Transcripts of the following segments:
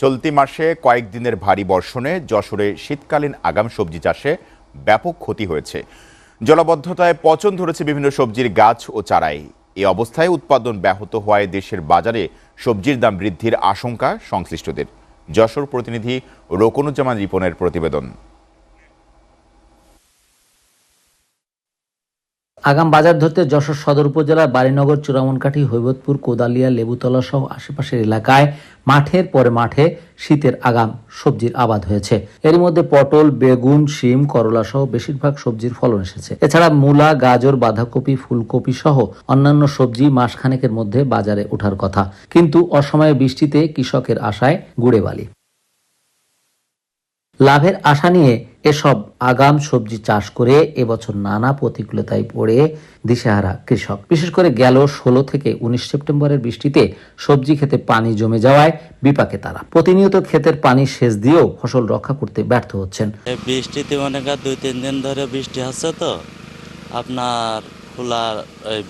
চলতি মাসে কয়েকদিনের ভারী বর্ষণে যশোরে শীতকালীন আগাম সবজি চাষে ব্যাপক ক্ষতি হয়েছে। জলাবদ্ধতায় পচন ধরেছে বিভিন্ন সবজির গাছ ও চারাই। এই অবস্থায় উৎপাদন ব্যাহত হওয়ায় দেশের বাজারে সবজির দাম বৃদ্ধির আশঙ্কা সংশ্লিষ্টদের। যশোর প্রতিনিধি রোকনুজ্জামান রিপনের প্রতিবেদন। আগাম বাজার ধরতে যশোর সদর উপজেলার বাড়িনগর, চূড়ামনকাঠি, হৈবতপুর, কোদালিয়া, লেবুতলা সহ আশেপাশের এলাকায় মাঠের পরে মাঠে শীতের আগাম সবজির আবাদ হয়েছে। এর মধ্যে পটল, বেগুন, শিম, করলা সহ বেশিরভাগ সবজির ফলন এসেছে। এছাড়া মূলা, গাজর, বাঁধাকপি, ফুলকপি সহ অন্যান্য সবজি মাসখানেকের মধ্যে বাজারে ওঠার কথা, কিন্তু অসময়ে বৃষ্টিতে কৃষকের আশায় গুড়ে বালি। লাভের আশা নিয়ে এসব আগাম সবজি চাষ করে এবছর নানা প্রতিকূলতায় পড়ে দিশেহারা কৃষক। বিশেষ করে গেল 16 থেকে 19 সেপ্টেম্বরের বৃষ্টিতে সবজি ক্ষেতে পানি জমে যাওয়ায় বিপাকে তারা। প্রতিনিয়ত ক্ষেতের পানি সেচ দিয়েও ফসল রক্ষা করতে ব্যর্থ হচ্ছেন। বৃষ্টিতে মনে করেন 2-3 দিন ধরে বৃষ্টি হচ্ছে, তো আপনার খোলার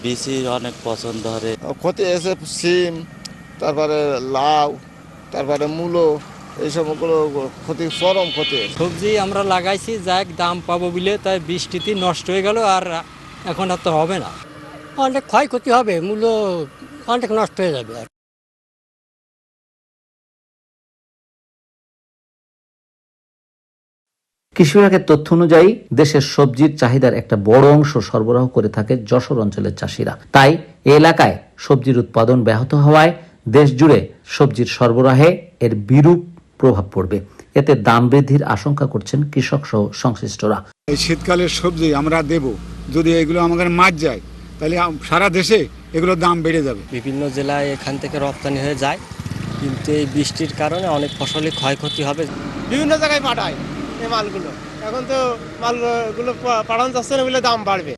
বীজই অনেক পছন্দ ধরে ক্ষতি এসে সিম, তারপরে লাউ, তারপরে মূলো, এই সবগুলো ক্ষতি, চরম ক্ষতি। সবজি আমরা লাগাইছি, যাক দাম পাবো বলে, তাই বৃষ্টিতে নষ্ট হয়ে গেল, আর এখন আর তো হবে না। অনেক ক্ষয়ক্ষতি হবে, মূল্য অনেক নষ্ট হয়ে যাবে। কৃষি বিভাগের তথ্য অনুযায়ী দেশের সবজির চাহিদার একটা বড় অংশ সরবরাহ করে থাকে যশোর অঞ্চলের চাষিরা। তাই এই এলাকায় সবজির উৎপাদন ব্যাহত হওয়ায় দেশ জুড়ে সবজির সরবরাহে এর বিরূপ প্রভাব পড়বে। এতে দাম বৃদ্ধির আশঙ্কা করছেন কৃষক সহ সংশ্লিষ্টরা। এই শীতকালের সবজি আমরা দেব, যদি এগুলো আমাদের মার যায় তাহলে সারা দেশে এগুলোর দাম বেড়ে যাবে। বিভিন্ন জেলায় এখান থেকে রপ্তানি হয়ে যায়, কিন্তু এই বৃষ্টির কারণে অনেক ফসলের ক্ষয়ক্ষতি হবে। বিভিন্ন জায়গায় পাঠায় এই মালগুলো, এখন তো মালগুলো পাঠানো যাচ্ছে না বলে দাম বাড়বে।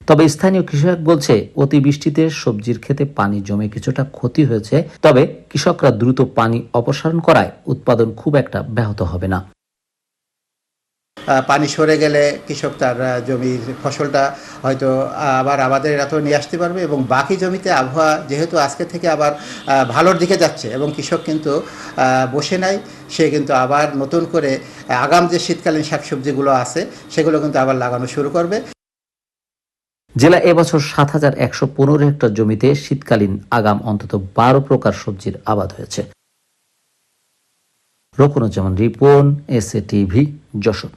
তবে স্থানীয় কৃষক বলছে, অতিবৃষ্টিতে সবজির ক্ষেতে পানি জমে কিছুটা ক্ষতি হয়েছে, তবে কৃষকরা দ্রুত পানি অপসারণ করায় উৎপাদন খুব একটা ব্যাহত হবে না। পানি সরে গেলে কৃষক তার জমির ফসলটা হয়তো আবার আমাদের এত নিয়ে আসতে পারবে, এবং বাকি জমিতে আবহাওয়া যেহেতু আজকে থেকে আবার ভালোর দিকে যাচ্ছে এবং কৃষক কিন্তু বসে নাই, সে কিন্তু আবার নতুন করে আগাম যে শীতকালীন শাকসবজিগুলো আছে সেগুলো কিন্তু আবার লাগানো শুরু করবে। জেলা এবছর ৭,১১৫ হেক্টর জমিতে শীতকালীন আগাম অন্তত 12 প্রকার সবজির আবাদ হয়েছে। Rokonuzzaman Ripon, SA TV, Jessore.